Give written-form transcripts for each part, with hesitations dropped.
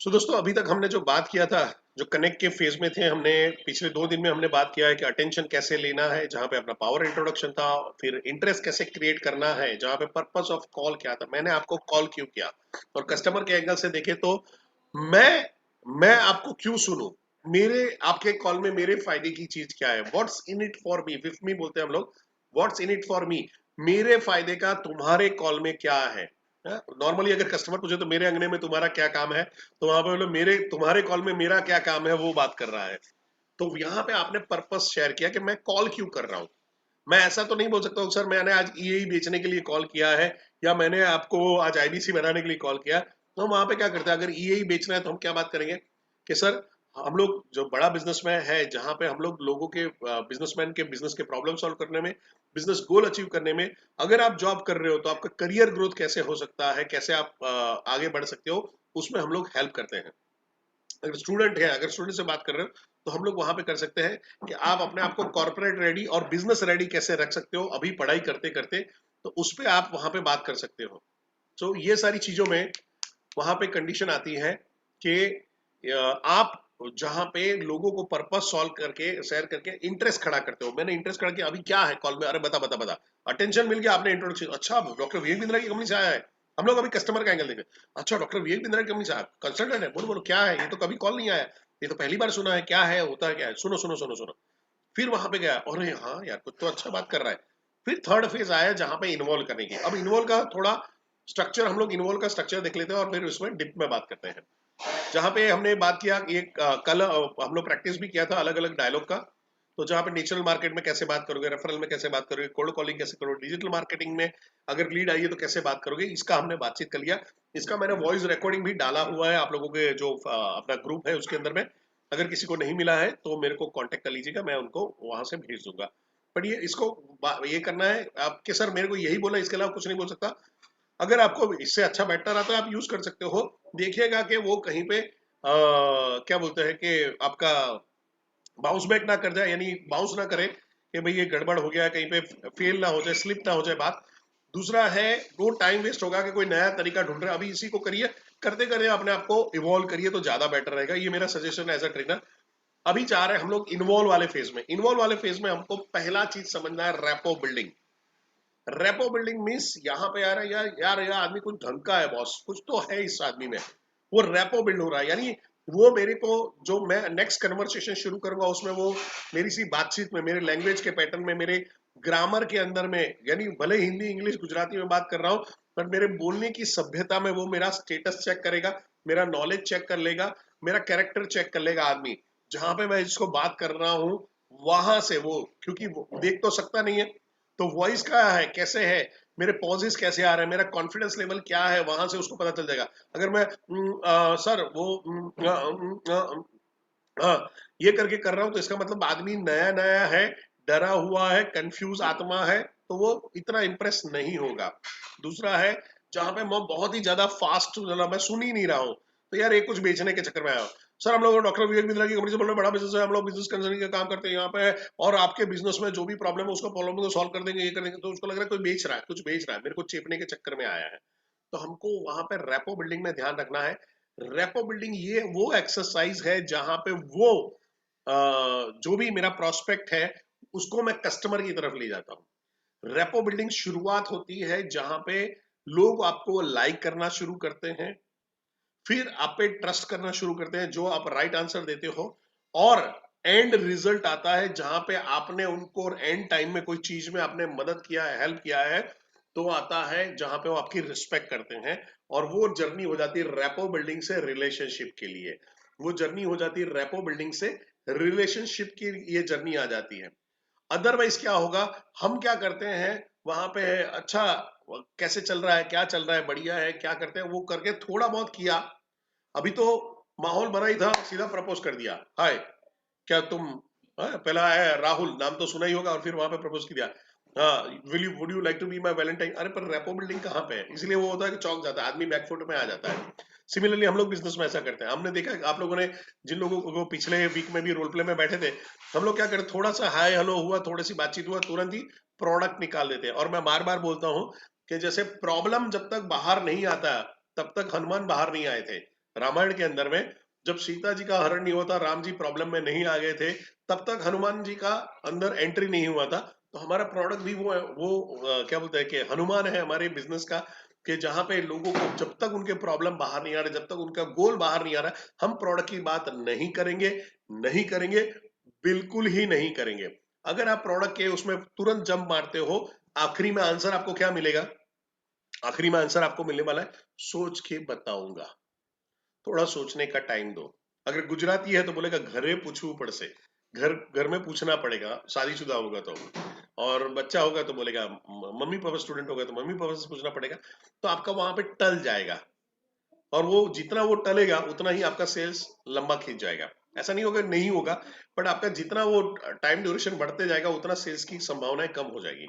दोस्तों अभी तक हमने जो बात किया था, जो कनेक्ट के फेज में थे, हमने पिछले 2 दिन में हमने बात किया है कि अटेंशन कैसे लेना है, जहां पे अपना पावर इंट्रोडक्शन था, फिर इंटरेस्ट कैसे क्रिएट करना है, जहां पे पर्पस ऑफ कॉल क्या था, मैंने आपको कॉल क्यों किया, और कस्टमर के एंगल से देखे तो मैं मैं आपको क्यों सुनूं, मेरे आपके कॉल में मेरे फायदे की चीज क्या है, what's in it for me, with me बोलते हैं हम लोग, what's in it for me, मेरे फायदे का तुम्हारे कॉल में क्या है। नॉर्मली अगर कस्टमर पूछे तो मेरे अंगने में तुम्हारा क्या काम है, तो वहां पे बोलो मेरे तुम्हारे कॉल में मेरा क्या काम है, वो बात कर रहा है। तो यहाँ पे आपने पर्पस शेयर किया कि मैं कॉल क्यों कर रहा हूँ। मैं ऐसा तो नहीं बोल सकता हूँ सर मैंने आज ईए बेचने के लिए कॉल किया है, या मैंने आपको आज आईबीसी बनाने के लिए कॉल किया। तो हम वहां पे क्या करते हैं, अगर ईए बेचना है तो हम क्या बात करेंगे कि सर हम लोग जो बड़ा बिजनेसमैन है, जहां पे हम लोग लोगों के बिजनेसमैन के बिजनेस के प्रॉब्लम सॉल्व करने में, बिजनेस गोल अचीव करने में, अगर आप जॉब कर रहे हो तो आपका करियर ग्रोथ कैसे हो सकता है, कैसे आप आगे बढ़ सकते हो, उसमें हम लोग हेल्प करते हैं। अगर स्टूडेंट है, अगर स्टूडेंट से बात कर रहे हो तो हम लोग वहां पे कर सकते हैं कि आप अपने आप को कॉर्पोरेट रेडी और बिजनेस रेडी कैसे रख सकते हो अभी पढ़ाई करते करते, तो उस पर आप वहां पे बात कर सकते हो। तो ये सारी चीजों में वहां पे कंडीशन आती है कि आप जहां पे लोगों को पर्पस सॉल्व करके शेयर करके इंटरेस्ट खड़ा करते हो। मैंने इंटरेस्ट खड़ा किया, अभी क्या है कॉल में, अरे बता बता बता, अटेंशन मिल गया, आपने इंट्रोडक्शन, अच्छा डॉक्टर विवेक बिंद्रा की कंपनी से आया है, हम लोग अभी कस्टमर का एंगल देखें, अच्छा डॉक्टर विवेक बिंद्रा की कंपनी से आया, कंसल्टेंट है, बोलो बोलो क्या है, ये तो कभी कॉल नहीं आया, ये तो पहली बार सुना है, क्या है, होता है क्या है, सुनो सुनो सुनो सुनो। फिर वहां पे गया, अरे हाँ यार कुछ तो अच्छा बात कर रहा है। फिर थर्ड फेज आया जहां पे इन्वॉल्व करने की, अब इन्वॉल्व का थोड़ा स्ट्रक्चर, हम लोग इन्वॉल्व का स्ट्रक्चर देख लेते हैं और फिर उसमें डिप में बात करते हैं। जहां पे हमने बात किया एक कल हम लोग प्रैक्टिस भी किया था अलग अलग डायलॉग का। तो जहां पे नेचुरल मार्केट में कैसे बात करोगे, रेफरल में कैसे बात करोगे, कोल्ड कॉलिंग कैसे करोगे, डिजिटल मार्केटिंग में अगर लीड आई है तो कैसे बात करोगे, इसका हमने बातचीत कर लिया। इसका मैंने वॉइस रिकॉर्डिंग भी डाला हुआ है आप लोगों के जो अपना ग्रुप है उसके अंदर में। अगर किसी को नहीं मिला है तो मेरे को कांटेक्ट कर लीजिएगा, मैं उनको वहां से भेज दूंगा। बट ये इसको ये करना है आपके, सर मेरे को यही बोला, इसके अलावा कुछ नहीं बोल सकता। अगर आपको इससे अच्छा बेटर आता है आप यूज कर सकते हो। देखिएगा कि वो कहीं पे क्या बोलते हैं कि आपका बाउंस बैक ना कर जाए, यानी बाउंस ना करे कि भाई ये गड़बड़ हो गया, कहीं पे फेल ना हो जाए, स्लिप ना हो जाए बात। दूसरा है वो टाइम वेस्ट होगा कि कोई नया तरीका ढूंढ रहे हैं, अभी इसी को करिए, करते करते अपने आप को इवॉल्व करिए तो ज्यादा बेटर रहेगा। ये मेरा सजेशन है एज अ ट्रेनर। अभी चाह रहे हैं हम लोग इन्वॉल्व वाले फेज में। इन्वॉल्व वाले फेज में हमको पहला चीज समझना है rapport building. Rapport building means यहाँ पे यार यार यार यार आदमी कुछ ढंग का है, बॉस कुछ तो है इस आदमी में, वो रेपो बिल्ड हो रहा है। यानी वो मेरे को जो मैं नेक्स्ट कन्वर्सेशन शुरू करूंगा उसमें वो मेरी सी बातचीत में, मेरे लैंग्वेज के पैटर्न में, मेरे ग्रामर के अंदर में, यानी भले हिंदी इंग्लिश गुजराती में बात कर रहा हूँ पर मेरे बोलने की सभ्यता में वो मेरा स्टेटस चेक करेगा, मेरा नॉलेज चेक कर लेगा, मेरा कैरेक्टर चेक कर लेगा आदमी। जहां पे मैं इसको बात कर रहा हूँ वहां से वो, क्योंकि वो देख तो सकता नहीं है, तो वॉइस क्या है, कैसे है, मेरे पॉजेस कैसे आ रहे हैं, मेरा कॉन्फिडेंस लेवल क्या है, वहां से उसको पता चल जाएगा। अगर मैं सर वो ये करके कर रहा हूं तो इसका मतलब आदमी नया नया है, डरा हुआ है, कंफ्यूज आत्मा है, तो वो इतना इंप्रेस नहीं होगा। दूसरा है जहां पे मैं बहुत ही ज्यादा फास्ट मैं सुन ही नहीं रहा हूं, तो यार ये कुछ बेचने के चक्कर में आया हूं। सर हम लोग डॉक्टर विवेक बिंद्रा की कंपनी से बोल रहे हैं, बड़ा बिजनेस है, हम लोग बिजनेस कंसल्टिंग का काम करते हैं यहाँ पे, और आपके बिजनेस में जो भी प्रॉब्लम है उसको प्रॉब्लम को सॉल्व कर देंगे, ये कर देंगे। तो उसको लग रहा है कोई बेच रहा है, कुछ बेच रहा है, मेरे को चेपने के चक्कर में आया है। तो हमको वहां पे रेपो बिल्डिंग में ध्यान रखना है। रेपो बिल्डिंग ये वो एक्सरसाइज है जहां पे वो जो भी मेरा प्रोस्पेक्ट है उसको मैं कस्टमर की तरफ ले जाता हूँ। रेपो बिल्डिंग शुरुआत होती है जहां पे लोग आपको लाइक करना शुरू करते हैं, फिर आप पे ट्रस्ट करना शुरू करते हैं जो आप राइट आंसर देते हो, और एंड रिजल्ट आता है जहां पे आपने उनको एंड टाइम में कोई चीज में आपने मदद किया है, हेल्प किया है, तो आता है जहां पे वो आपकी रिस्पेक्ट करते हैं। और वो जर्नी हो जाती है रेपो बिल्डिंग से रिलेशनशिप के लिए, वो जर्नी हो जाती है रेपो बिल्डिंग से रिलेशनशिप की, ये जर्नी आ जाती है। अदरवाइज क्या होगा, हम क्या करते हैं वहां पे, अच्छा कैसे चल रहा है, क्या चल रहा है, बढ़िया है, क्या करते हैं, वो करके थोड़ा बहुत किया, अभी तो माहौल बना ही था, सीधा प्रपोज कर दिया, हाय क्या तुम, पहला है राहुल, नाम तो सुना ही होगा, और फिर वहां पे प्रपोज किया, हाँ will you would you like to be my valentine. अरे पर रेपो बिल्डिंग कहाँ पे है, इसलिए वो होता है कि चौंक जाता है आदमी, बैकफुट में आ जाता है। सिमिलरली हम लोग बिजनेस में ऐसा करते हैं, हमने देखा आप लोगों ने, जिन लोगों को पिछले वीक में भी रोल प्ले में बैठे थे, हम लोग क्या करते, थोड़ा सा हाय हेलो हुआ, थोड़ी सी बातचीत हुआ, तुरंत ही प्रोडक्ट निकाल देते हैं। और मैं बार बार बोलता हूँ कि जैसे प्रॉब्लम जब तक बाहर नहीं आता तब तक हनुमान बाहर नहीं आए थे। रामायण के अंदर में जब सीता जी का हरण नहीं हुआ था, राम जी प्रॉब्लम में नहीं आ गए थे, तब तक हनुमान जी का अंदर एंट्री नहीं हुआ था। तो हमारा प्रोडक्ट भी क्या बोलते हैं कि हनुमान है हमारे बिजनेस का, कि जहां पे लोगों को जब तक उनके प्रॉब्लम बाहर नहीं आ रहे, जब तक उनका गोल बाहर नहीं आ रहा, हम प्रोडक्ट की बात नहीं करेंगे, नहीं करेंगे, बिल्कुल ही नहीं करेंगे। अगर आप प्रोडक्ट के उसमें तुरंत जंप मारते हो, आखिरी में आंसर आपको क्या मिलेगा? आखिरी में आंसर आपको मिलने वाला है, सोच के बताऊंगा। थोड़ा सोचने का टाइम दो। अगर गुजराती है तो बोलेगा घरे पूछू पड़ से, घर घर में पूछना पड़ेगा, शादीशुदा होगा तो। और बच्चा होगा तो बोलेगा मम्मी पापा, स्टूडेंट होगा तो मम्मी पापा से पूछना पड़ेगा। तो आपका वहां पे टल जाएगा, और वो जितना वो टलेगा उतना ही आपका सेल्स लंबा खींच जाएगा। ऐसा नहीं होगा, नहीं होगा, बट आपका जितना वो टाइम ड्यूरेशन बढ़ते जाएगा उतना सेल्स की संभावनाएं कम हो जाएगी।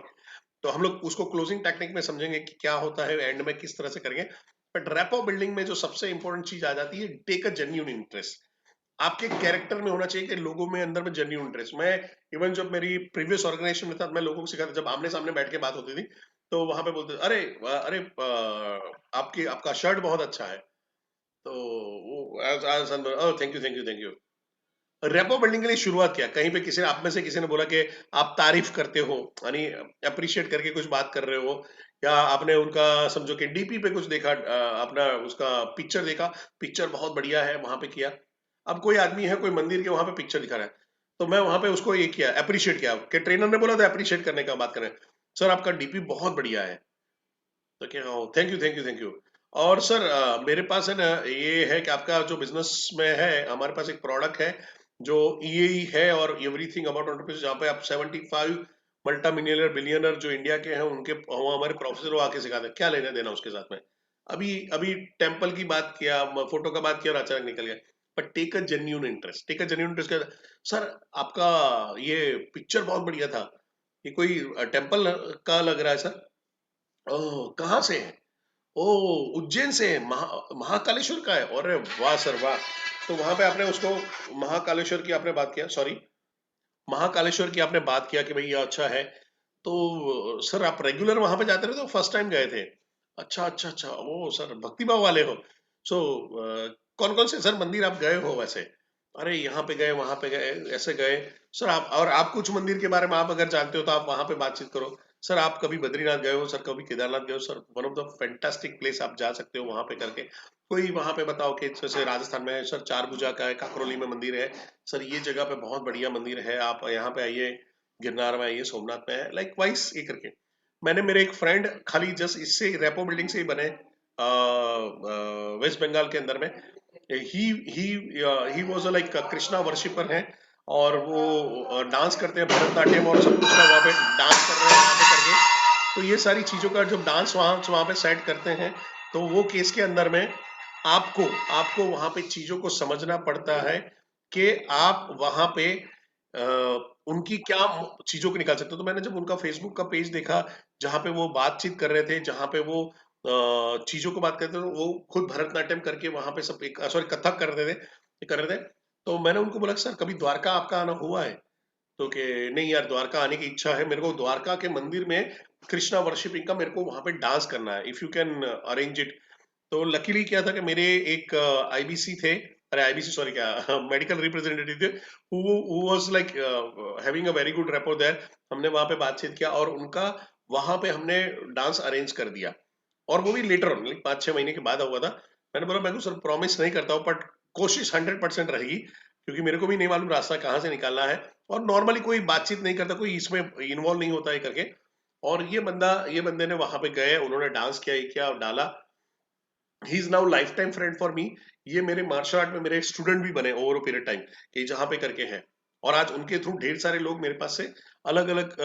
तो हम लोग उसको क्लोजिंग टेक्निक में समझेंगे कि क्या होता है, एंड में किस तरह से करेंगे। बट रैपो बिल्डिंग में जो सबसे इंपॉर्टेंट चीज आ जाती है, टेक अ जेन्यून इंटरेस्ट। आपके कैरेक्टर में होना चाहिए कि लोगों में अंदर में जेन्यून इंटरेस्ट। मैं इवन जब मेरी प्रीवियस ऑर्गेनाइजेशन में था, मैं लोगों को सिखाता, जब आमने सामने बैठ के बात होती थी तो वहां पे बोलते अरे अरे आपकी आपका शर्ट बहुत अच्छा है। तो वो thank you thank you thank you. Rapport building के लिए शुरुआत किया, कहीं पे किसी ने, आप में से किसी ने बोला कि आप तारीफ करते हो, यानी अप्रिशिएट करके कुछ बात कर रहे हो, या आपने उनका समझो कि डीपी पे कुछ देखा, अपना उसका पिक्चर देखा, पिक्चर बहुत बढ़िया है, वहां पे किया। अब कोई आदमी है, कोई मंदिर के वहां पे पिक्चर दिखा रहा है, तो मैं वहां पे उसको ये किया, अप्रिशिएट किया, कि ट्रेनर ने बोला था अप्रिशिएट करने का बात करें, सर आपका डीपी बहुत बढ़िया है। तो क्या, thank you thank you thank you. और सर मेरे पास है ना, ये है कि आपका जो बिजनेस में है, हमारे पास एक प्रोडक्ट है जो ईएई है और एवरीथिंग अबाउट एंटरप्राइज, जहाँ पे आप 75 मल्टा मिलियनर बिलियनर जो इंडिया के हैं उनके, वो हमारे प्रोफेसर वो आके सिखाते हैं, क्या लेना देना उसके साथ में। अभी अभी टेम्पल की बात किया, फोटो का बात किया और अचानक निकल गया। But take a genuine interest, take a genuine interest. Sir आपका ये पिक्चर बहुत बढ़िया था, ये कोई टेम्पल का लग रहा है सर। ओह कहाँ से है? ओह उज्जैन से है, महाकालेश्वर का है, अरे वाह सर वाह। तो वहां पे आपने उसको, महाकालेश्वर की आपने बात किया, सॉरी, महाकालेश्वर की आपने बात किया कि भाई ये अच्छा है। तो सर आप रेगुलर वहां पे जाते रहे तो फर्स्ट टाइम गए थे? अच्छा अच्छा अच्छा, ओ सर भक्ति भाव वाले हो। सो कौन कौन से सर मंदिर आप गए हो वैसे? अरे यहाँ पे गए, वहां पे गए, ऐसे गए। सर आप, और आप कुछ मंदिर के बारे में आप अगर जानते हो तो आप वहां पे बातचीत करो। सर आप कभी बद्रीनाथ गए हो सर, कभी केदारनाथ गए हो sir? One of the fantastic place आप जा सकते हो वहां पे करके। कोई वहां पे बताओ कि जैसे राजस्थान में है सर, चार भुजा का है, काकरोली में मंदिर है, सर ये जगह पे बहुत बढ़िया मंदिर है, आप यहाँ पे आइए, गिरनार में आइए, सोमनाथ में है, लाइक वाइस ये करके। मैंने, मेरे एक फ्रेंड खाली जस्ट इससे रेपो बिल्डिंग से ही बने, वेस्ट बंगाल के अंदर में, he he he was like Krishna worshipper है, और वो डांस करते हैं, भरतनाट्यम और सब कुछ का वहाँ पे डांस कर रहे हैं वहाँ पे करके। तो ये सारी चीजों का जब डांस वहाँ पे सेट करते हैं, तो वो केस के अंदर में आपको आपको वहाँ पे चीजों को समझना पड़ता है कि आप वहाँ पे उनकी क्या चीजों को निकाल सकते हो। तो मैंने जब उनका फेसबुक का पेज देखा, जहाँ पे वो बातचीत कर रहे थे, जहाँ पे वो चीजों को बात करते थे, तो वो खुद भरतनाट्यम करके वहां पे सब, एक सॉरी कथक कर रहे थे। तो मैंने उनको बोला सर कभी द्वारका आपका आना हुआ है? तो कि नहीं यार, द्वारका आने की इच्छा है मेरे को, द्वारका के मंदिर में कृष्णा वर्शिपिंग का मेरे को वहां पे डांस करना है, if you can arrange it. तो लकीली क्या था कि मेरे एक आईबीसी थे, अरे आईबीसी सॉरी, क्या मेडिकल रिप्रेजेंटेटिव थे, who was like having a very good rapport there. हमने वहां पे बातचीत किया और उनका वहां पे हमने डांस अरेंज कर दिया, और वो भी लेटर ऑन, 5-6 महीने के बाद हुआ था। मैंने बोला मैं तो सर प्रॉमिस नहीं करता हूँ, बट कोशिश 100% रहेगी, क्योंकि मेरे को भी नहीं मालूम रास्ता कहाँ से निकालना है, और नॉर्मली कोई बातचीत नहीं करता, कोई इसमें इन्वॉल्व नहीं होता है करके। और ये बंदे ने वहां पे गए, उन्होंने डांस किया, ये किया और डाला। He is now life time friend for me. ये मेरे मार्शल आर्ट में मेरे स्टूडेंट भी बने ओवर पीरियड टाइम, कि जहाँ पे करके हैं। और आज उनके थ्रू ढेर सारे लोग मेरे पास से अलग अलग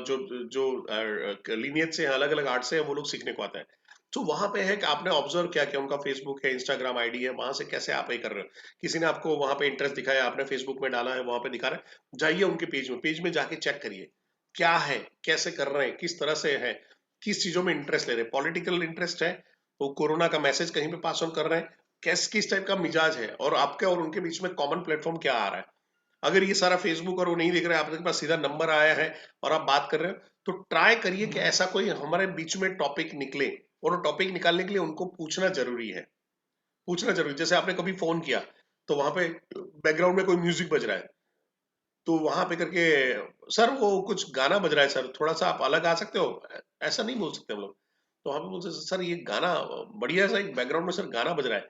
जो जो लीनियज से, अलग अलग आर्ट से हैं, वो लोग सीखने को आता है। तो वहां पे है कि आपने ऑब्जर्व किया कि उनका फेसबुक है, इंस्टाग्राम आईडी है, वहां से कैसे आप ये कर रहे हो। किसी ने आपको वहां पे इंटरेस्ट दिखाया, आपने फेसबुक में डाला है, वहां पे दिखा रहा है, जाइए उनके पेज में जाके चेक करिए क्या है, कैसे कर रहे हैं, किस तरह से है, किस चीजों में इंटरेस्ट ले रहे हैं। पॉलिटिकल इंटरेस्ट है, वो कोरोना का मैसेज कहीं पे पास ऑन कर रहे हैं, कैस किस टाइप का मिजाज है, और आपके और उनके बीच में कॉमन प्लेटफॉर्म क्या आ रहा है। अगर ये सारा फेसबुक और वो नहीं दिख रहा है, आपके पास सीधा नंबर आया है और आप बात कर रहे हो, तो ट्राई करिए कि ऐसा कोई हमारे बीच में टॉपिक निकले, और वो टॉपिक निकालने के लिए उनको पूछना जरूरी है। पूछना जरूरी। जैसे आपने कभी फोन किया तो वहां पे बैकग्राउंड में कोई म्यूजिक बज रहा है, तो वहां पे करके सर वो कुछ गाना बज रहा है सर, थोड़ा सा आप अलग आ सकते हो, ऐसा नहीं बोल सकते हम लोग। तो हम बोलते सर ये गाना बढ़िया सा एक बैकग्राउंड में सर गाना बज रहा है,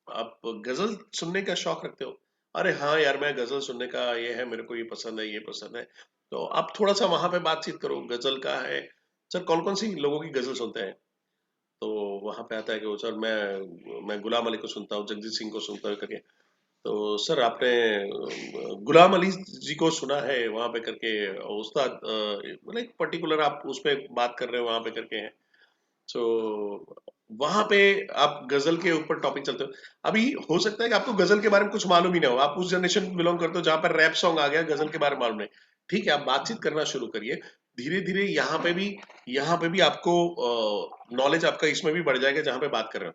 आप गजल सुनने का शौक रखते हो? अरे हाँ यार, मैं गजल सुनने का ये है, मेरे को ये पसंद है, ये पसंद है। तो आप थोड़ा सा वहां पे बातचीत करो, गजल का है सर, कौन कौन सी लोगों की गजल सुनते हैं? तो वहां पे आता है कि वो सर मैं गुलाम अली को सुनता हूँ, जगजीत सिंह को सुनता हूँ करके। तो सर आपने गुलाम अली जी को सुना है वहां पे करके, उस्ताद मतलब एक पर्टिकुलर आप उस पे बात कर रहे हो वहां पे करके हैं। सो वहां पे आप गजल के ऊपर टॉपिक चलते हो। अभी हो सकता है कि आपको गजल के बारे में कुछ मालूम ही ना हो, आप उस जनरेशन में बिलोंग करते हो जहां पर रैप सॉन्ग आ गया, गजल के बारे में मालूम नहीं। ठीक है, आप बातचीत करना शुरू करिए, धीरे धीरे यहाँ पे भी आपको नॉलेज आपका इसमें भी बढ़ जाएगा जहां पे बात कर रहे हो।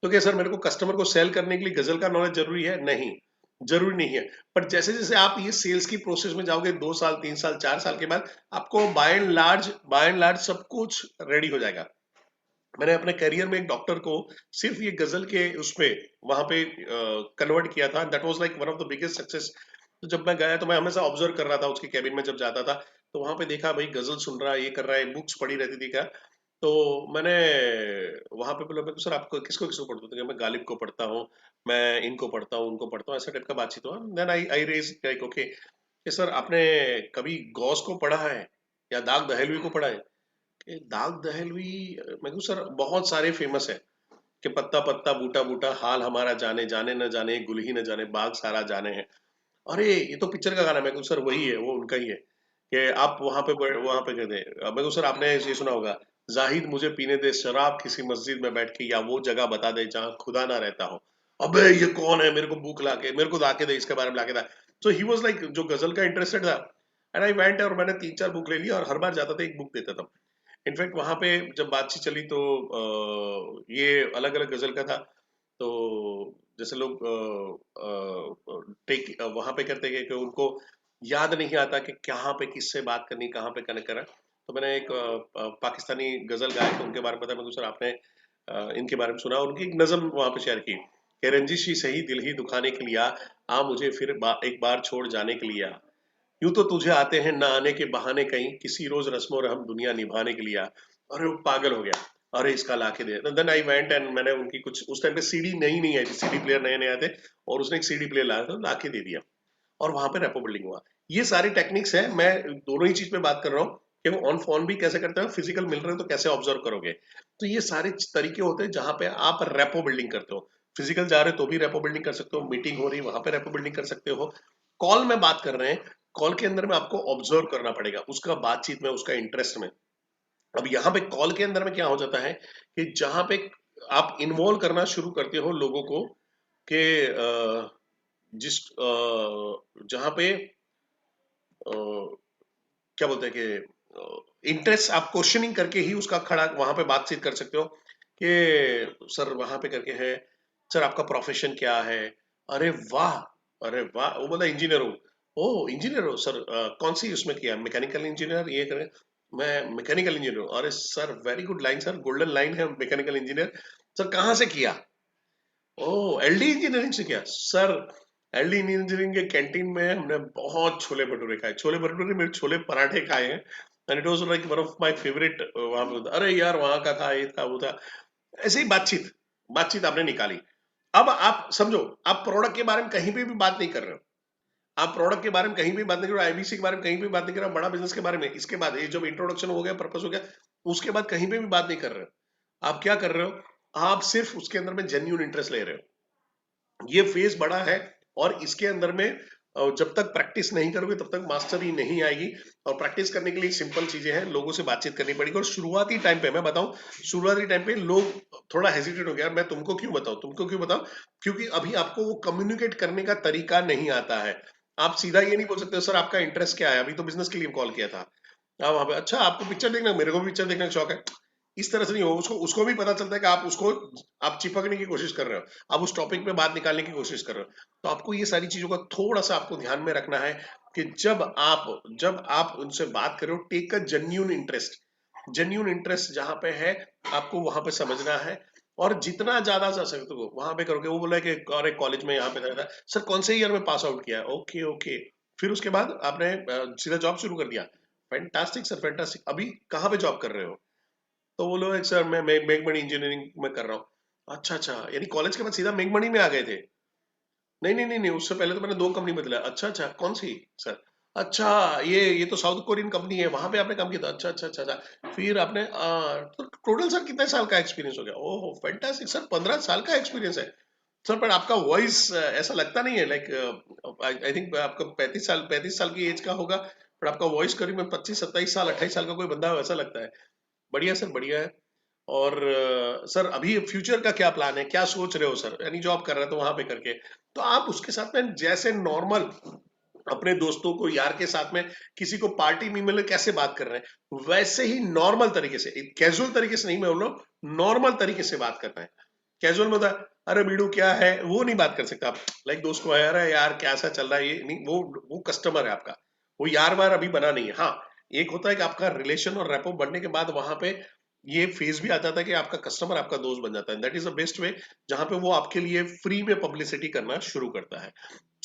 तो क्या सर मेरे को कस्टमर को सेल करने के लिए गजल का नॉलेज जरूरी है? नहीं, जरूरी नहीं है। पर जैसे जैसे आप ये सेल्स की प्रोसेस में जाओगे, 2 साल 3 साल 4 साल के बाद आपको बाय एंड लार्ज सब कुछ रेडी हो जाएगा। मैंने अपने करियर में एक डॉक्टर को सिर्फ ये गजल के उसपे वहां पे कन्वर्ट किया था, that was like one of the biggest success. तो जब मैं गया तो मैं हमेशा ऑब्जर्व कर रहा था उसके कैबिन में जब जाता था, तो वहां पे देखा भाई गजल सुन रहा है, ये कर रहा है, बुक्स पढ़ी रहती थी क्या। तो मैंने वहां पे बोला, मैं सर आपको किसको किसको पढ़ते हो? तो मैं गालिब को पढ़ता हूँ, मैं इनको पढ़ता हूँ, उनको पढ़ता हूँ, ऐसा टाइप का बातचीत हुआ। Then I raise like okay, कि सर आपने कभी गौस को पढ़ा है या दाग दहलवी को पढ़ा है? कि दाग दहलवी, मैं कहूँ सर बहुत सारे फेमस है, कि पत्ता पत्ता बूटा बूटा हाल हमारा जाने, जाने न जाने गुल ही न जाने बाग सारा जाने है। अरे ये तो पिक्चर का गाना है। मैं कहूँ सर वही है, वो उनका ही है। कि आप वहां पे कहते हैं, मैं कहूँ सर आपने ये सुना होगा, जाहिद मुझे पीने दे शराब किसी मस्जिद में बैठ के, या वो जगह बता दे जहाँ खुदा ना रहता हो। अबे ये कौन है, मेरे को बुक लाके मेरे को लाके दे, इसके बारे में लाके था। सो ही वाज लाइक जो गजल का इंटरेस्टेड था। एंड आई वेंट और मैंने 3 4 बुक ले ली, और हर बार जाता था एक बुक देता था। इनफैक्ट वहां पे जब बातचीत चली तो ये अलग अलग गजल का था। तो जैसे लोग टेक वहां पे करते हैं कि उनको याद नहीं आता कि कहाँ पे किससे बात करनी, कहाँ पे कनेक्ट करना। तो मैंने एक पाकिस्तानी गजल गायक थे, उनके बारे में बताया। मैं सर आपने इनके बारे में सुना? उनकी एक नज्म वहां पे शेयर की कि रंजिश ही सही दिल ही दुखाने के लिए आ मुझे फिर एक बार छोड़ जाने के लिए आ, यूं तो तुझे आते हैं ना आने के बहाने कहीं, किसी रोज रस्मों रहम दुनिया निभाने के लिए आ। अरे वो पागल हो गया, अरे इसका लाके दे। देन आई वेंट एंड मैंने उनकी कुछ, उस टाइम पे सीडी नई नहीं आई थी, सीडी प्लेयर नए नए आए थे, और उसने एक सीडी प्लेयर लाया था, लाके दे दिया। और वहां पे रेपो बिल्डिंग हुआ। ये सारी टेक्निक्स है, मैं दोनों ही चीज पे बात कर रहा हूँ कि वो ऑन फोन भी कैसे करते हैं, फिजिकल मिल रहे हो तो कैसे ऑब्जर्व करोगे। तो ये सारे तरीके होते हैं जहां पे आप रेपो बिल्डिंग करते हो। फिजिकल जा रहे हो तो भी रेपो बिल्डिंग कर सकते हो, मीटिंग हो रही है वहां पे रेपो बिल्डिंग कर सकते हो, कॉल में बात कर रहे हैं, कॉल के अंदर में आपको ऑब्जर्व करना पड़ेगा उसका बातचीत में, उसका इंटरेस्ट में। अब यहाँ पे कॉल के अंदर में क्या हो जाता है कि जहां पे आप इन्वॉल्व करना शुरू करते हो लोगों को, कि जिस जहां पे क्या बोलते हैं कि इंटरेस्ट आप क्वेश्चनिंग करके ही उसका खड़ा वहां पे बातचीत कर सकते हो, कि सर वहां पे करके है, सर आपका प्रोफेशन क्या है? अरे वाह, अरे वाह, वो बोला इंजीनियर हूँ। ओ इंजीनियर हो सर, कौन सी उसमें किया? मैकेनिकल इंजीनियर ये करें? मैं मैकेनिकल इंजीनियर हूँ। अरे sir very good line sir, golden line है मैकेनिकल इंजीनियर। सर कहाँ से किया? ओह एलडी इंजीनियरिंग से किया सर। एलडी इंजीनियरिंग के कैंटीन में हमने बहुत छोले भटूरे खाए, छोले भटूरे मेरे छोले पराठे खाए हैं, and it was like one of my favourite. वहां पे अरे यार वहां का था, ये था, वो था। ऐसे ही बातचीत बातचीत आपने निकाली। अब आप समझो, आप प्रोडक्ट के बारे में कहीं पे भी बात नहीं कर रहे हो, आप प्रोडक्ट के बारे में कहीं भी बात नहीं कर रहे हो, आईबीसी के बारे में कहीं भी बात नहीं कर रहे हो, बड़ा बिजनेस के बारे में इसके बाद ये जब इंट्रोडक्शन हो गया, पर्पस हो गया, उसके बाद कहीं पे भी बात नहीं कर रहे हो। आप क्या कर रहे हो? आप सिर्फ उसके अंदर में जेन्यून इंटरेस्ट ले रहे हो। ये फेज बड़ा है, और इसके अंदर में जब तक प्रैक्टिस नहीं करोगे तब तक मास्टरी नहीं आएगी। और प्रैक्टिस करने के लिए सिंपल चीजें हैं, लोगों से बातचीत करनी पड़ेगी। और शुरुआती टाइम पे मैं बताऊं, शुरुआती टाइम पे लोग थोड़ा हेजिटेट हो गया, मैं तुमको क्यों बताऊं, तुमको क्यों बताऊं? क्योंकि अभी आपको वो कम्युनिकेट करने का तरीका नहीं आता है। आप सीधा ये नहीं बोल सकते सर आपका इंटरेस्ट क्या है, अभी तो बिजनेस के लिए कॉल किया था। आप वहां पे अच्छा आपको पिक्चर देखना, मेरे को भी पिक्चर देखने का शौक है, इस तरह से नहीं हो। उसको उसको भी पता चलता है कि आप उसको आप चिपकने की कोशिश कर रहे हो, आप उस टॉपिक पे बात निकालने की कोशिश कर रहे हो। तो आपको ये सारी चीजों का थोड़ा सा आपको ध्यान में रखना है, कि जब आप उनसे बात करो, take a genuine interest. Genuine interest जहां पे है, आपको वहां पे समझना है। और जितना ज्यादा जा सकते हो वहां पे करोगे। वो बोला कि अरे कॉलेज में यहाँ पे था सर, कौन से ईयर में पास आउट किया है, ओके ओके। फिर उसके बाद आपने सीधा जॉब शुरू कर दिया, फैंटास्टिक सर फैंटास्टिक। अभी कहाँ पे जॉब कर रहे हो? तो वो लोग सर मैं मेघमणि इंजीनियरिंग में कर रहा हूँ। अच्छा अच्छा, यानी कॉलेज के बाद सीधा मेघमणि में आ गए थे? नहीं नहीं नहीं नहीं, उससे पहले तो मैंने दो कंपनी बदला। अच्छा अच्छा, कौन सी सर? अच्छा, ये तो साउथ कोरियन कंपनी है, वहां पे आपने काम किया था। अच्छा अच्छा अच्छा अच्छा। फिर आपने तो टोटल सर कितने साल का एक्सपीरियंस हो गया? ओह फैंटास्टिक सर, 15 साल का एक्सपीरियंस है सर। पर आपका वॉइस ऐसा लगता नहीं है, लाइक आई थिंक आपका 35 साल की एज का होगा, पर आपका वॉइस करीब 25 27 साल 28 साल का कोई बंदा हो, ऐसा लगता है। बढ़िया सर, बढ़िया है। और सर अभी फ्यूचर का क्या प्लान है, क्या सोच रहे हो सर? यानी जॉब कर रहे हो तो वहां पे करके, तो आप उसके साथ में जैसे नॉर्मल अपने दोस्तों को यार के साथ में किसी को पार्टी में मिले कैसे बात कर रहे हैं, वैसे ही नॉर्मल तरीके से, कैजुअल तरीके से नहीं, मैं बोल रहा हूँ नॉर्मल तरीके से बात करना है। कैजुअल में होता है अरे बीड़ू क्या है, वो नहीं बात कर सकता आप। लाइक दोस्त को है अरे यार कैसा चल रहा है, ये नहीं, वो कस्टमर है आपका, वो यार बार अभी बना नहीं है। हाँ, एक होता है कि आपका रिलेशन और रेपो बढ़ने के बाद वहां पे ये फेज भी आता था कि आपका कस्टमर आपका दोस्त बन जाता है। That is the best way, जहां पे वो आपके लिए फ्री में पब्लिसिटी करना शुरू करता है।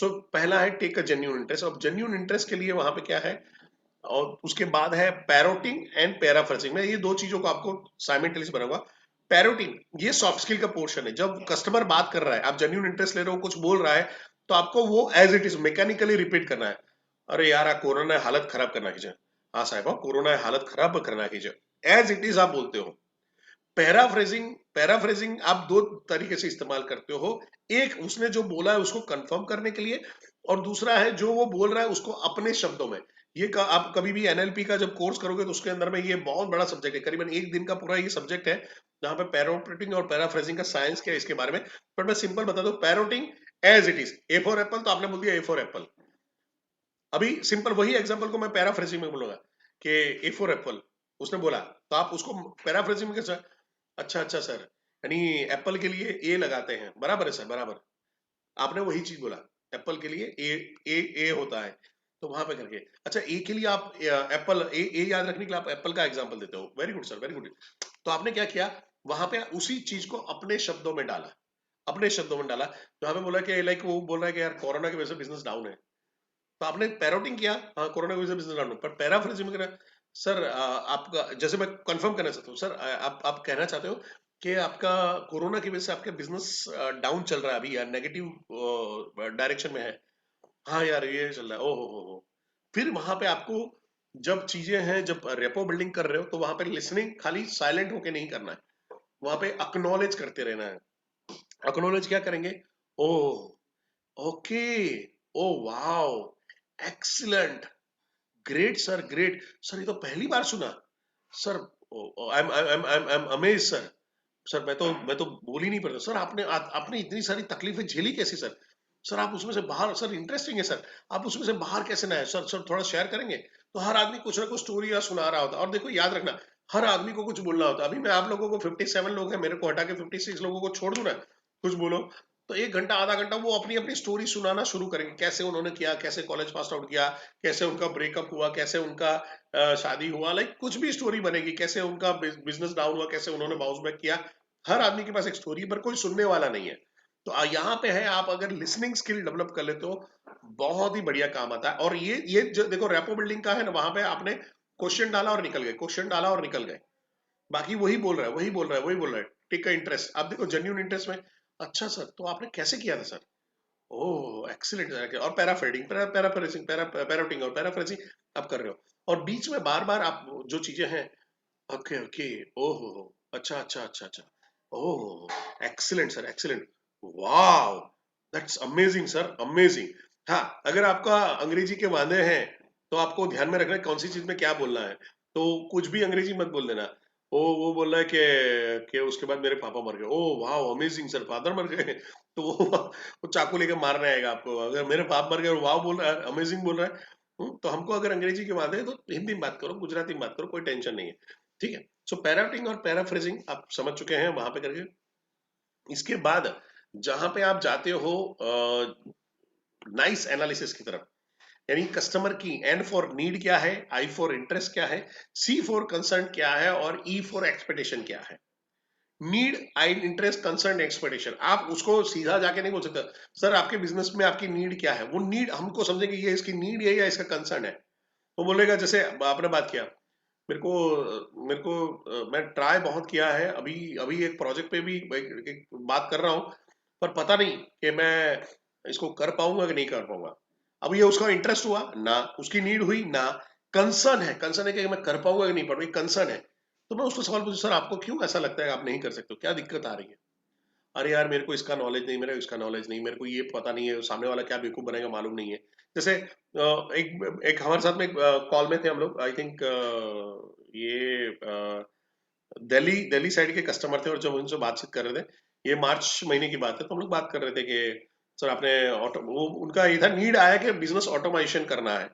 सो पहला है टेक अ जेन्यून इंटरेस्ट। अब जेन्यून इंटरेस्ट के लिए वहां पे क्या है, और उसके बाद है पैरोटिंग एंड पैराफ्रेजिंग। मैं ये दो चीजों को आपको साइमल्टेनियसली बनाऊंगा। पैरोटिंग ये सॉफ्ट स्किल का पोर्शन है। जब कस्टमर बात कर रहा है, आप जेन्यून इंटरेस्ट ले रहे हो, कुछ बोल रहा है, तो आपको वो as it is mechanically repeat करना है। अरे यार आ कोरोना है हालत खराब करना कीजिए, हाँ साहब कोरोना है हालत खराब करना कीजिए, एज इट इज आप बोलते हो। पैराफ्रेजिंग, पैराफ्रेजिंग आप दो तरीके से इस्तेमाल करते हो। एक उसने जो बोला है उसको कंफर्म करने के लिए, और दूसरा है जो वो बोल रहा है उसको अपने शब्दों में। आप कभी भी एनएलपी का जब कोर्स करोगे तो उसके अंदर में ये बहुत बड़ा सब्जेक्ट है, करीबन एक दिन का पूरा ये सब्जेक्ट है, जहां पे पैरोटिंग और पैराफ्रेजिंग का साइंस क्या है इसके बारे में। पर मैं सिंपल बता दूं, parroting as it is, A for apple तो आपने बोल दिया ए फॉर एप्पल। अभी सिंपल वही एग्जांपल को मैं पैराफ्रेजिंग में बोलूंगा कि ए फॉर एप्पल उसने बोला, तो आप उसको पैराफ्रेजिंग में कैसे? अच्छा अच्छा सर, यानी एप्पल के लिए ए लगाते हैं, बराबर है सर बराबर। आपने वही चीज बोला, एप्पल के लिए ए होता है, तो वहां पे करके अच्छा ए के लिए आप एप्पल ए याद रखने के लिए आप एप्पल का एग्जांपल देते हो। Very good sir, very good. तो आपने क्या किया, वहां पे उसी चीज को अपने शब्दों में डाला, अपने शब्दों में डाला। जहां पे बोला कि लाइक वो बोल रहा है कि यार कोरोना की वजह से बिजनेस डाउन है, तो आपने पैरोटिंग किया, हाँ कोरोना की वजह से बिजनेस डाउन, पर पैराफ्रेजिंग में करा सर आपका, जैसे मैं कंफर्म करना चाहता हूँ सर, आप कहना चाहते हो कि आपका कोरोना की वजह से आपका बिजनेस डाउन चल रहा है अभी, या नेगेटिव डायरेक्शन में है? हाँ यार ये चल रहा है, ओ हो। फिर वहां पे आपको जब चीजें हैं, जब रेपो बिल्डिंग कर रहे हो, तो वहां पे लिसनिंग खाली साइलेंट होके नहीं करना है, वहां पे अक्नॉलेज करते रहना है। अक्नॉलेज क्या करेंगे? Oh okay, oh wow, excellent, great sir great sir, ये तो पहली बार सुना sir, I am I am I am amaze sir. Sir मैं तो बोल ही नहीं पाता सर, आपने इतनी सारी तकलीफें झेली कैसे सर? सर आप उसमें से बाहर, सर इंटरेस्टिंग है सर, आप उसमें से बाहर कैसे ना आए सर? सर थोड़ा शेयर करेंगे? तो हर आदमी कुछ ना कुछ स्टोरी या सुना रहा होता है। और देखो याद रखना, हर आदमी को कुछ बोलना होता है। अभी मैं आप लोगों को 57 लोग हैं, मेरे को हटा के 56 लोगों को छोड़ दूं ना, कुछ बोलो, तो 1 घंटा आधा घंटा वो अपनी अपनी स्टोरी सुनाना शुरू करेंगे, कैसे उन्होंने किया, कैसे कॉलेज पास आउट किया, कैसे उनका ब्रेकअप हुआ, कैसे उनका शादी हुआ, लाइक कुछ भी स्टोरी बनेगी, कैसे उनका बिजनेस डाउन हुआ, कैसे उन्होंने बाउंस बैक किया। हर आदमी के पास एक स्टोरी, पर कोई सुनने वाला नहीं है। तो यहाँ पे है, आप अगर लिसनिंग स्किल डेवलप कर लेते हो, बहुत ही बढ़िया काम आता है। और ये जो देखो रैपो बिल्डिंग का है ना, वहां पे आपने क्वेश्चन डाला और निकल गए, क्वेश्चन डाला और निकल गए, बाकी वही बोल रहा है वही बोल रहा है वही बोल रहा है। टेक का इंटरेस्ट, आप देखो जेन्यून इंटरेस्ट में। अच्छा सर, तो आपने कैसे किया था सर? ओह एक्सीलेंट। और पैराफ्रेडिंग, पैराफ्रेजिंग, पैरोटिंग और पैराफ्रेजिंग आप कर रहे हो, और बीच में बार बार आप जो चीजें हैं, ओके ओके, ओहो, अच्छा अच्छा अच्छा अच्छा, oh excellent sir excellent, wow, that's amazing sir amazing. हाँ, अगर आपका अंग्रेजी के वादे हैं, तो आपको ध्यान में रखना है कौन सी चीज में क्या बोलना है। तो कुछ भी अंग्रेजी मत बोल देना। वो बोल रहा है कि उसके बाद मेरे पापा मर गए, oh wow amazing sir, father मर गए। तो वो चाकू लेके मारने आएगा आपको, अगर मेरे पाप मर गए और वाओ बोल रहा है, अमेजिंग बोल रहा है। तो हमको अगर अंग्रेजी के वादे हैं तो हिंदी में बात करो, गुजराती में बात करो, कोई टेंशन नहीं है। ठीक है। सो पैराटिंग और पैराफ्रेजिंग आप समझ चुके हैं वहां पे करके। इसके बाद जहां पे आप जाते हो नाइस एनालिसिस की तरफ, यानी कस्टमर की एन फॉर नीड क्या है, आई फॉर इंटरेस्ट क्या है, सी फॉर कंसर्न क्या है, और ई फॉर एक्सपेक्टेशन क्या है। नीड, आई, इंटरेस्ट, कंसर्न, एक्सपेक्टेशन। आप उसको सीधा जाके नहीं बोल सकते सर आपके बिजनेस में आपकी नीड क्या है। वो नीड हमको समझेंगे ये इसकी नीड है या इसका कंसर्न है। वो बोलेगा जैसे आपने बात किया, मेरे को मैं ट्राई बहुत किया है, अभी अभी एक प्रोजेक्ट पे भी एक बात कर रहा हूँ, पर पता नहीं कि मैं इसको कर पाऊंगा कि नहीं कर पाऊंगा। अब ये उसका इंटरेस्ट हुआ ना, उसकी नीड हुई ना, कंसर्न है कि मैं कर पाऊंगा कि नहीं पाऊंगा, कंसर्न है। तो मैं उसको सवाल पूछूं, सर आपको क्यों ऐसा लगता है आप नहीं कर सकते हो, क्या दिक्कत आ रही है। अरे यार मेरे को इसका नॉलेज नहीं, मेरा इसका नॉलेज नहीं, मेरे को ये पता नहीं है, सामने वाला क्या बेवकूफ बनेगा मालूम नहीं है। जैसे एक एक हमारे साथ में कॉल में थे हम लोग, आई थिंक ये दिल्ली दिल्ली साइड के कस्टमर थे, और जब उनसे बातचीत कर रहे थे, ये मार्च महीने की बात है, तो हम लोग बात कर रहे थे कि सर आपने ऑटो, वो उनका ये था, नीड आया कि बिजनेस ऑटोमेशन करना है।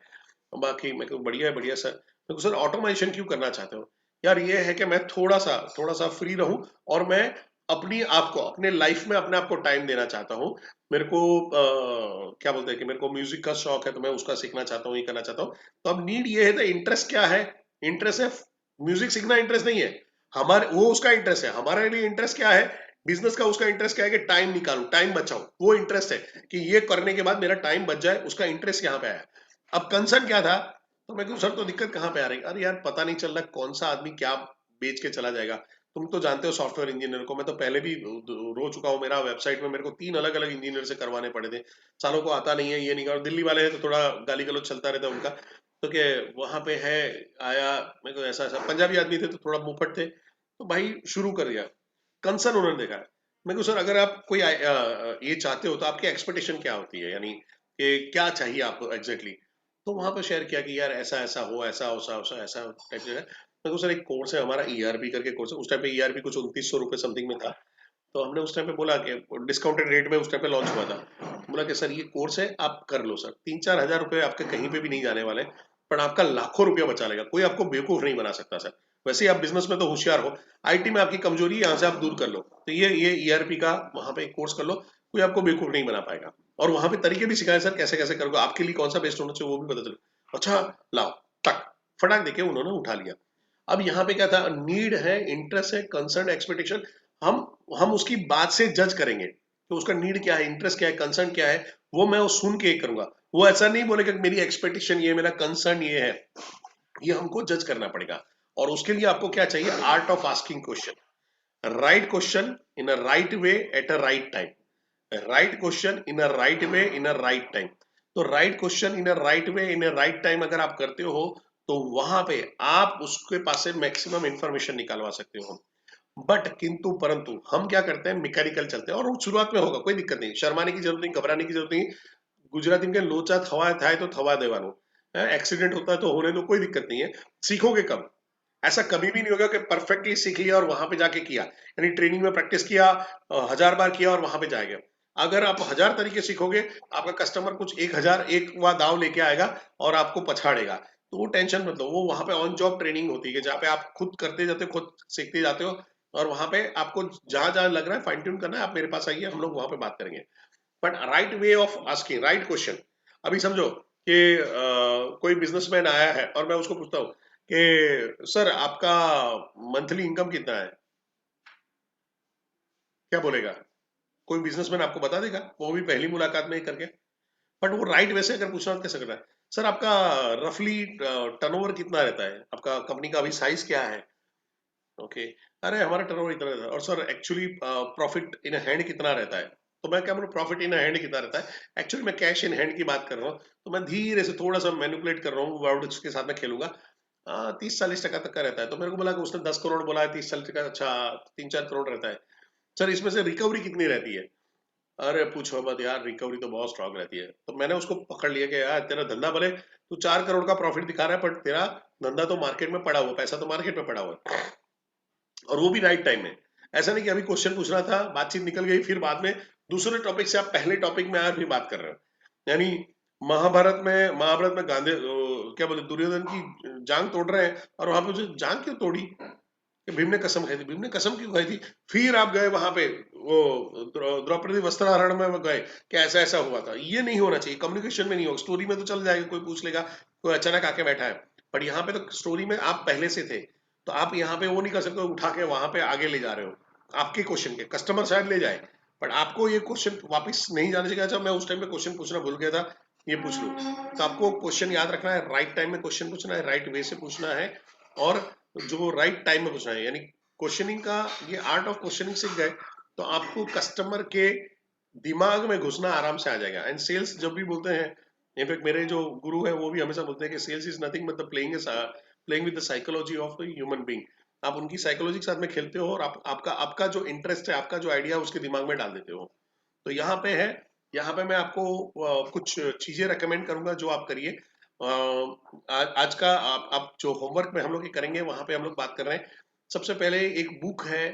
बाकी मैं कहूँ बढ़िया है सर। मैं कहूँ सर ऑटोमेशन क्यों करना चाहते हो। यार ये है कि मैं थोड़ा सा फ्री रहूं, और मैं अपनी आप को अपने लाइफ में अपने आप को टाइम देना चाहता हूँ। मेरे को क्या बोलते हैं कि मेरे को म्यूजिक का शौक है, तो मैं उसका सीखना चाहता हूँ, ये करना चाहता हूँ। तो अब नीड ये है, तो इंटरेस्ट क्या है। इंटरेस्ट है म्यूजिक सीखना, इंटरेस्ट नहीं है हमारे, वो उसका इंटरेस्ट है। हमारे लिए इंटरेस्ट क्या है, बिजनेस का उसका इंटरेस्ट क्या है कि टाइम निकालू, टाइम बचाऊं, वो इंटरेस्ट है कि ये करने के बाद मेरा टाइम बच जाए, उसका इंटरेस्ट यहाँ पे आया। अब कंसर्न क्या था, तो मैं कहूँ सर तो दिक्कत कहाँ पे आ रही है। अरे यार पता नहीं चल रहा कौन सा आदमी क्या बेच के चला जाएगा। तुम तो जानते हो सॉफ्टवेयर इंजीनियर को, मैं तो पहले भी रो चुका हूँ। मेरा वेबसाइट में मेरे को 3 अलग अलग इंजीनियर से करवाने पड़े थे, सालों को आता नहीं है, ये नहीं कर। दिल्ली वाले हैं तो थोड़ा गाली गलौज चलता रहता है उनका, तो क्या वहां पे है आया। मेरे को ऐसा ऐसा पंजाबी आदमी थे तो थोड़ा मुंहफट थे, तो भाई शुरू कर दिया। कंसर्न उन्होंने देखा है। मैं को सर अगर आप कोई ये चाहते हो तो आपकी एक्सपेक्टेशन क्या होती है, यानी कि क्या चाहिए आपको एग्जैक्टली। तो वहां पर शेयर किया कि यार ऐसा ऐसा हो, ऐसा ऐसा टाइप जो है। मैं को सर एक कोर्स है हमारा, ईआरपी करके कोर्स है, उस टाइम पे ईआरपी कुछ 2900 रुपये समथिंग में था। तो हमने उस टाइम पे बोला कि डिस्काउंटेड रेट में उस टाइम पे लॉन्च हुआ था। बोला कि सर ये कोर्स है आप कर लो सर, 3-4 हज़ार रुपये आपके कहीं पे भी नहीं जाने वाले, पर आपका लाखों रुपया बचा लेगा, कोई आपको बेवकूफ नहीं बना सकता सर। वैसे ही आप बिजनेस में तो होशियार हो, आईटी में आपकी कमजोरी है, यहाँ से आप दूर कर लो, तो ये ईआरपी का वहां पे कोर्स कर लो, कोई आपको बेवकूफ नहीं बना पाएगा। और वहां पे तरीके भी सिखाए सर, कैसे कैसे करोगे, आपके लिए कौन सा बेस्ट होना चाहिए वो भी पता चले। अच्छा लाओ, टक, फटाक देके उन्होंने उठा लिया। अब यहाँ पे क्या था, नीड है, इंटरेस्ट है, कंसर्न, एक्सपेक्टेशन। हम हम उसकी बात से जज करेंगे कि उसका नीड क्या है, इंटरेस्ट क्या है, कंसर्न क्या है। वो मैं वो सुन के करूंगा। वो ऐसा नहीं बोलेगा कि मेरी एक्सपेक्टेशन ये है, मेरा कंसर्न ये है। ये हमको जज करना पड़ेगा। और उसके लिए आपको क्या चाहिए, art of asking question, right question in a right way at a right time. Right question in a right way in a right time. तो right question in a right way in a right time अगर आप करते हो, तो वहां पे आप उसके पास से मैक्सिमम इंफॉर्मेशन निकालवा सकते हो। बट किंतु परंतु हम क्या करते हैं, मैकेनिकल चलते हैं, और वो शुरुआत में होगा, कोई दिक्कत नहीं, शर्माने की जरूरत नहीं, घबराने की जरूरत नहीं। गुजराती में क्या, लोचा थवा थाय तो थवा देवानो। एक्सीडेंट होता है तो होने दो, कोई दिक्कत नहीं है। सीखोगे कब, ऐसा कभी भी नहीं होगा कि परफेक्टली सीख लिया और वहां पे जाके किया, यानी ट्रेनिंग में प्रैक्टिस किया, 1000 बार किया और वहां पे जाएगा। अगर आप 1000 तरीके सीखोगे, आपका कस्टमर कुछ 1001वां दाव लेके आएगा और आपको पछाड़ेगा। तो वो टेंशन मत लो, वो वहां पे ऑन जॉब ट्रेनिंग होती है, जहाँ पे आप खुद करते जाते हो, खुद सीखते जाते हो। और वहां पे आपको जहां जहां लग रहा है फाइन ट्यून करना है, आप मेरे पास आइए, हम लोग वहां पे बात करेंगे। But right way of asking right question. अभी समझो कि कोई बिजनेसमैन आया है और मैं उसको पूछता हूँ कि सर आपका मंथली इनकम कितना है, क्या बोलेगा। कोई बिजनेसमैन आपको बता देगा, वो भी पहली मुलाकात में ही करके। बट वो राइट वे से अगर पूछना तो कैसे करना है, सर आपका रफली टर्नओवर कितना रहता है, आपका कंपनी का अभी साइज क्या है। ओके, अरे हमारा टर्नओवर इतना रहता है, और sir actually profit in hand कितना रहता है। तो मैं क्या बोलूँ, प्रॉफिट इन हैंड कितना रहता है, एक्चुअली मैं कैश इन हैंड की बात कर रहा हूँ। तो मैं धीरे से थोड़ा सा मैनिपुलेट कर रहा हूँ, वर्ड्स के साथ में खेलूंगा। 30-40% तक का रहता है। तो मेरे को बोला कि उसने 10 करोड़ बोला है, 30-40 का, अच्छा 3-4 करोड़ रहता है। सर इसमें से रिकवरी कितनी रहती है। अरे पूछो मत यार, रिकवरी तो बहुत स्ट्रांग रहती है। तो मैंने उसको पकड़ लिया कि यार तेरा धंधा भले तू 4 करोड़ का प्रॉफिट दिखा रहा है, पर तेरा धंधा तो मार्केट में पड़ा हुआ, पैसा तो मार्केट में पड़ा हुआ है, और वो भी राइट टाइम में। ऐसा नहीं कि अभी क्वेश्चन पूछ रहा था, बातचीत निकल गई, फिर बाद में दूसरे टॉपिक से आप पहले टॉपिक में आए फिर बात कर रहे हो। यानी महाभारत में गांधी क्या बोलते, दुर्योधन की जांग तोड़ रहे हैं, और वहां पे जांग क्यों तोड़ी, कि भीम ने कसम खाई थी। भीम ने कसम क्यों खाई थी, फिर आप गए वहां पे, वो द्रौपदी वस्त्राहरण में गए कि ऐसा ऐसा हुआ था। ये नहीं होना चाहिए, कम्युनिकेशन में नहीं होगा। स्टोरी में तो चल जाएगा, कोई पूछ लेगा, कोई अचानक आके बैठा है, पर यहाँ पे तो स्टोरी में आप पहले से थे, तो आप यहाँ पे वो नहीं कर सकते, उठा के वहां पे आगे ले जा रहे हो। आपके क्वेश्चन के, कस्टमर शायद ले जाए बट आपको ये क्वेश्चन वापस नहीं जाने चाहिए। अच्छा मैं उस टाइम पे क्वेश्चन पूछना भूल गया था, ये पूछ लूं। तो आपको क्वेश्चन याद रखना है, राइट टाइम में क्वेश्चन पूछना है, राइट वे से पूछना है, और जो राइट टाइम में पूछना है, यानी क्वेश्चनिंग का ये आर्ट ऑफ क्वेश्चनिंग सीख गए तो आपको कस्टमर के दिमाग में घुसना आराम से आ जाएगा। एंड सेल्स जब भी बोलते हैं, इनफैक्ट मेरे जो गुरु है वो भी हमेशा बोलते हैं कि sales is nothing but the playing with the psychology of the human being. आप उनकी साइकोलॉजी के साथ में खेलते हो और आपका आपका जो इंटरेस्ट है, आपका जो आइडिया उसके दिमाग में डाल देते हो। तो यहाँ पे है, यहाँ पे मैं आपको कुछ चीजें रेकमेंड करूंगा जो आप करिए। आज का आप जो होमवर्क में हम लोग ये करेंगे वहां पे हम लोग बात कर रहे हैं। सबसे पहले एक बुक है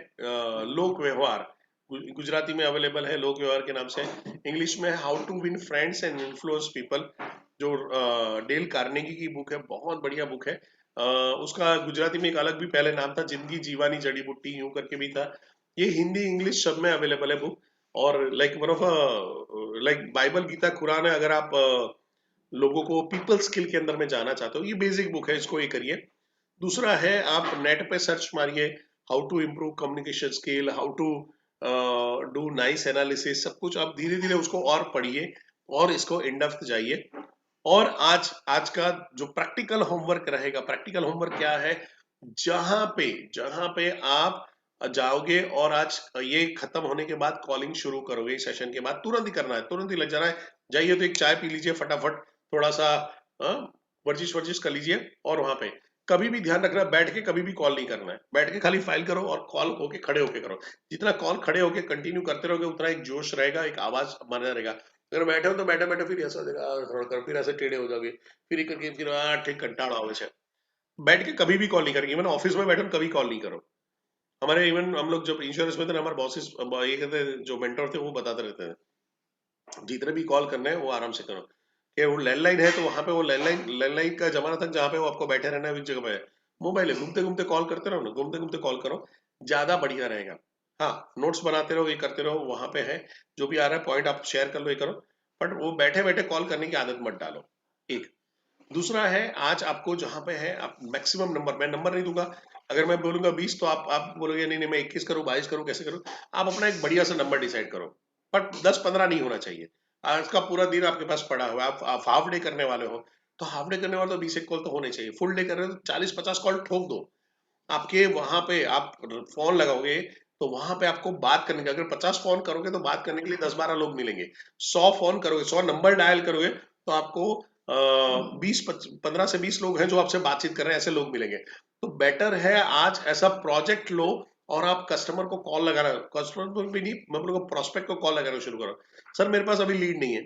लोक व्यवहार, गुजराती में अवेलेबल है लोक व्यवहार के नाम से, इंग्लिश में how to win friends and influence people, जो डेल कार्नेगी की बुक है, बहुत बढ़िया बुक है। उसका गुजराती में एक अलग भी पहले नाम था, जिंदगी जीवानी जड़ी बूटी यूं करके भी था। ये हिंदी इंग्लिश सब में अवेलेबल है बुक। और like one of like Bible Gita Quran है, अगर आप लोगों को पीपल स्किल के अंदर में जाना चाहते हो, ये बेसिक बुक है, इसको ये करिए। दूसरा है आप नेट पे सर्च मारिए, how to improve communication skill, how to do nice analysis, सब कुछ आप धीरे धीरे उसको और पढ़िए और इसको इन डेप्थ जाइए। और आज आज का जो प्रैक्टिकल होमवर्क रहेगा, प्रैक्टिकल होमवर्क क्या है, जहां पे आप जाओगे और आज ये खत्म होने के बाद कॉलिंग शुरू करोगे, सेशन के बाद तुरंत ही करना है, तुरंत ही लग जाना है। जाइए तो एक चाय पी लीजिए फटाफट, थोड़ा सा वर्जिश वर्जिश कर लीजिए, और वहां पे कभी भी ध्यान रखना, बैठ के कभी भी कॉल नहीं करना है, बैठ के खाली फाइल करो और कॉल होके खड़े होके करो। जितना कॉल खड़े होके कंटिन्यू करते रहोगे उतना एक जोश रहेगा, एक आवाज बना रहेगा। अगर बैठे हो तो बैठे बैठे फिर ऐसा देगा थोड़ा कर, फिर ऐसे टेढ़े हो जाओगे, फिर ये करके फिर ठीक कंटाड़ा हो वैसे। बैठ के कभी भी कॉल नहीं करेंगे, इवन ऑफिस में बैठे कभी कॉल नहीं करो। हमारे इवन हम लोग जब इंश्योरेंस में थे ना, हमारे बॉसेस ये कहते, जो मेंटर थे वो बताते रहते हैं, जितने भी कॉल करने हैं वो आराम से करो। कि वो लैंडलाइन है तो वहां पे वो लैंडलाइन लैंडलाइन का जमाना था जहाँ पे वो आपको बैठे रहना है एक जगह पे। मोबाइल है, घूमते घूमते कॉल करते रहो ना, घूमते घूमते कॉल करो, ज्यादा बढ़िया रहेगा। हाँ, नोट्स बनाते रहो, ये करते रहो, वहां पे है जो भी आ रहा है पॉइंट आप शेयर कर लो, ये करो, बट वो बैठे बैठे कॉल करने की आदत मत डालो। एक दूसरा है, आज आपको जहां पे है आप मैक्सिमम नंबर, मैं नंबर नहीं दूंगा, अगर मैं बोलूंगा 20 तो आप बोलोगे नहीं नहीं मैं 21 करूँ, 22 करूँ, कैसे करूँ। आप अपना एक बढ़िया सा नंबर डिसाइड करो, बट 10-15 नहीं होना चाहिए। आज का पूरा दिन आपके पास पड़ा हुआ है, आप हाफ डे करने वाले हो, तो हाफ डे करने वाले तो 20 एक कॉल तो होने चाहिए। फुल डे कर रहे हो तो 40-50 कॉल ठोक दो। आपके वहां पे आप फोन लगाओगे तो वहां पे आपको बात करने का, अगर 50 फोन करोगे तो बात करने के लिए 10-12 लोग मिलेंगे। 100 फोन करोगे, 100 नंबर डायल करोगे तो आपको 15 से 20 लोग हैं जो आपसे बातचीत कर रहे हैं, ऐसे लोग मिलेंगे। तो बेटर है आज ऐसा प्रोजेक्ट लो और आप कस्टमर को कॉल लगाना, कस्टमर को भी नहीं, मैं बोलूंगा प्रोस्पेक्ट को कॉल लगाना शुरू करो। सर मेरे पास अभी लीड नहीं है,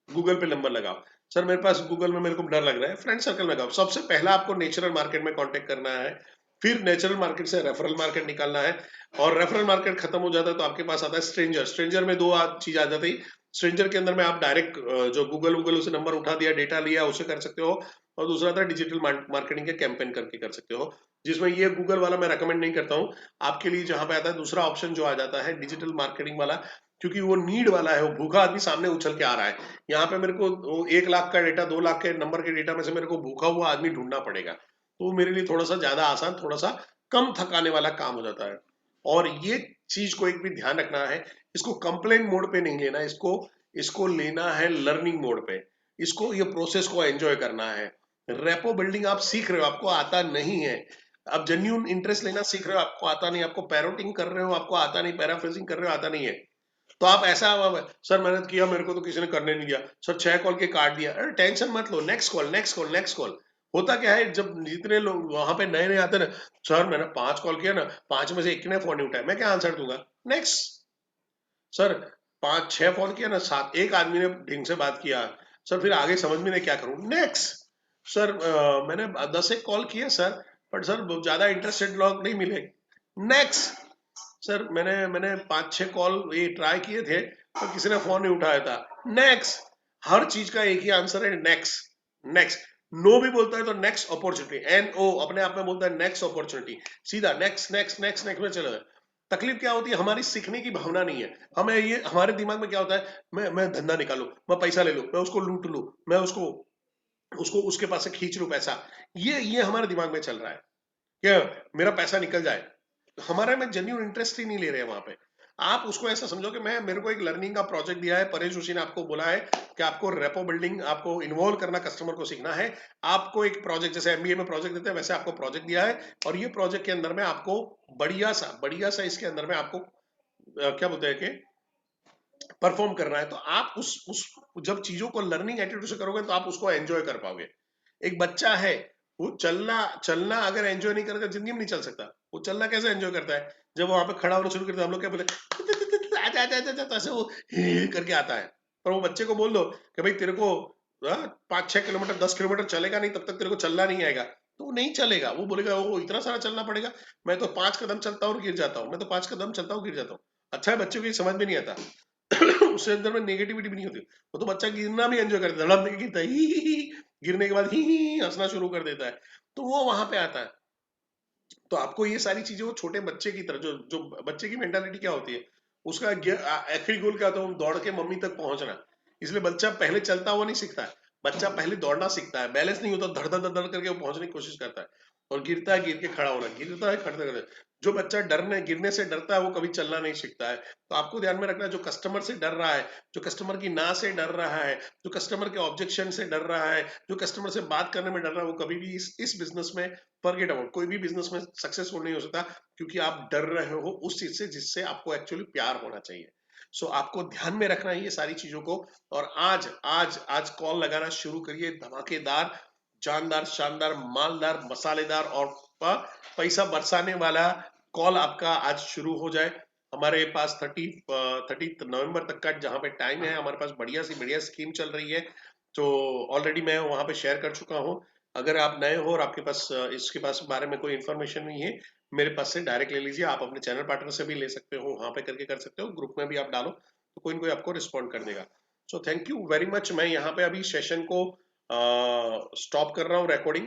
गूगल पे नंबर लगाओ। सर मेरे पास गूगल में मेरे को डर लग रहा है, फ्रेंड सर्कल में लगाओ। सबसे पहला आपको नेचुरल मार्केट में कांटेक्ट करना है, फिर नेचुरल मार्केट से रेफरल मार्केट निकालना है, और रेफरल मार्केट खत्म हो जाता है तो आपके पास आता है स्ट्रेंजर। स्ट्रेंजर में दो चीज आ जाती है। स्ट्रेंजर के अंदर में आप डायरेक्ट जो गूगल से नंबर उठा दिया, डेटा लिया, उसे कर सकते हो। और दूसरा था डिजिटल मार्केटिंग के कैंपेन करके कर सकते हो, जिसमें ये गूगल वाला मैं रेकमेंड नहीं करता हूँ आपके लिए। जहां पे आता है दूसरा ऑप्शन जो आ जाता है डिजिटल मार्केटिंग वाला, क्योंकि वो नीड वाला है, वो भूखा आदमी सामने उछल के आ रहा है। यहाँ पे मेरे को 1 लाख का डेटा, 2 लाख के नंबर के डेटा में से मेरे को भूखा हुआ आदमी ढूंढना पड़ेगा, तो वो मेरे लिए थोड़ा सा ज्यादा आसान, थोड़ा सा कम थकाने वाला काम हो जाता है। और ये चीज को एक भी ध्यान रखना है, इसको कंप्लेंट मोड पे नहीं लेना, इसको इसको लेना है लर्निंग मोड पे। इसको, ये प्रोसेस को एंजॉय करना है। रेपो बिल्डिंग आप सीख रहे हो, आपको आता नहीं है। आप जेन्यून इंटरेस्ट लेना सीख रहे हो, आपको आता नहीं, आपको पैरोटिंग कर रहे हो, आपको आता नहीं, पैराफ्रेजिंग कर रहे हो, आता नहीं है। तो आप ऐसा, सर मैंने किया, मेरे को तो किसी ने करने नहीं दिया, सर 6 कॉल के काट दिया, अरे टेंशन मत लो, next call, next call, next call. होता क्या है, जब जितने लोग वहां पे नए नए आते हैं ना, सर मैंने 5 कॉल किया ना, 5 में से एक ने फोन नहीं उठाया, मैं क्या आंसर दूंगा, नेक्स्ट। सर 5-6 फोन किया ना, 7 एक आदमी ने ढंग से बात किया, सर फिर आगे समझ में नहीं क्या करूं, नेक्स्ट। सर मैंने 10 एक कॉल किए सर, बट सर ज्यादा इंटरेस्टेड लोग नहीं मिले, नेक्स्ट। सर मैंने मैंने 5-6 कॉल ये ट्राई किए थे तो किसी ने फोन नहीं उठाया था, नेक्स्ट। हर चीज का एक ही आंसर है, नेक्स्ट, नेक्स्ट। नो भी बोलता है तो नेक्स्ट अपॉर्चुनिटी, NO अपने आप में बोलता है नेक्स्ट अपॉर्चुनिटी, सीधा नेक्स्ट नेक्स्ट नेक्स्ट नेक्स्ट में चला जाए। तकलीफ क्या होती है, हमारी सीखने की भावना नहीं है। हमें ये, हमारे दिमाग में क्या होता है, मैं धंधा निकालू, मैं पैसा ले लूं, मैं उसको लूट लूं, मैं उसको उसको उसके पास से खींच लूं पैसा। ये हमारे दिमाग में चल रहा है, क्या मेरा पैसा निकल जाए। हमारे में जेन्युइन इंटरेस्ट ही नहीं ले रहे हैं वहां पे। आप उसको ऐसा समझो कि मैं मेरे को एक लर्निंग का प्रोजेक्ट दिया है, परेश जोशी ने आपको बोला है कि आपको रेपो बिल्डिंग, आपको इन्वॉल्व करना, कस्टमर को सीखना है। आपको एक प्रोजेक्ट, जैसे एमबीए में प्रोजेक्ट देते हैं वैसे आपको प्रोजेक्ट दिया है, और ये प्रोजेक्ट के अंदर में आपको बढ़िया सा इसके अंदर में आपको क्या बोलते हैं कि परफॉर्म करना है। तो आप उस जब चीजों को लर्निंग एटीट्यूड से करोगे तो आप उसको एंजॉय कर पाओगे। एक बच्चा है, वो चलना चलना अगर एंजॉय नहीं करेगा जिंदगी में नहीं चल सकता। वो चलना कैसे एंजॉय करता है? जब वहां पे खड़ा होना शुरू करता है, हम लोग क्या बोलते हैं, आजा आजा आजा, तो ऐसे वो करके आता है। और वो बच्चे को बोल दो कि भाई तेरे को 5-6 किलोमीटर 10 किलोमीटर चलेगा नहीं तब तक तेरे को चलना नहीं आएगा, तो वो नहीं चलेगा। वो बोलेगा वो इतना सारा चलना पड़ेगा, मैं तो 5 कदम चलता हूँ और गिर जाता हूँ, मैं तो 5 कदम चलता हूँ गिर जाता हूँ। अच्छा है, बच्चों को ये समझ में नहीं आता। उसके अंदर में नेगेटिविटी भी नहीं होती। वो तो बच्चा गिरना भी एंजॉय करता है, धड़ाम से गिरता है, ही गिरने के बाद ही हंसना शुरू कर देता है। तो वो वहां पे आता है। तो आपको ये सारी चीजें, वो छोटे बच्चे की तरह, जो जो बच्चे की मेंटालिटी क्या होती है, उसका आखिरी गोल क्या होता है? दौड़ के मम्मी तक पहुंचना। इसलिए बच्चा पहले चलता हुआ नहीं सीखता है, बच्चा पहले दौड़ना सीखता है। बैलेंस नहीं होता, धड़ धड़ धड़ धड़ करके वो पहुंचने की कोशिश करता है, और गिरता है, गिर के खड़ा होना, गिरता है, खड़े खड़े। जो बच्चा डरने गिरने से डरता है वो कभी चलना नहीं सीखता है। तो आपको ध्यान में रखना है, जो कस्टमर से डर रहा है, जो कस्टमर की ना से डर रहा है, जो कस्टमर के ऑब्जेक्शन से डर रहा है, जो कस्टमर से बात करने में डर रहा है, वो कभी भी इस बिजनेस में फॉरगेट अबाउट, कोई भी बिजनेस में सक्सेसफुल नहीं हो सकता, क्योंकि आप डर रहे हो उस चीज से जिससे आपको एक्चुअली प्यार होना चाहिए। सो आपको ध्यान में रखना है ये सारी चीजों को। और आज आज आज कॉल लगाना शुरू करिए, धमाकेदार, जानदार, शानदार, मालदार, मसालेदार और पैसा बरसाने वाला कॉल आपका आज शुरू हो जाए। हमारे पास 30 नवंबर तक का जहां पे टाइम है, हमारे पास बढ़िया सी बढ़िया स्कीम चल रही है। तो ऑलरेडी मैं वहां पे शेयर कर चुका हूं। अगर आप नए हो और आपके पास इसके पास बारे में कोई इन्फॉर्मेशन नहीं है, मेरे पास से डायरेक्ट ले लीजिए। आप अपने चैनल पार्टनर से भी ले सकते हो, वहां पे करके कर सकते हो, ग्रुप में भी आप डालो तो कोई ना कोई आपको रिस्पॉन्ड कर देगा। So thank you very much. मैं यहाँ पे अभी सेशन को स्टॉप कर रहा हूँ, रिकॉर्डिंग।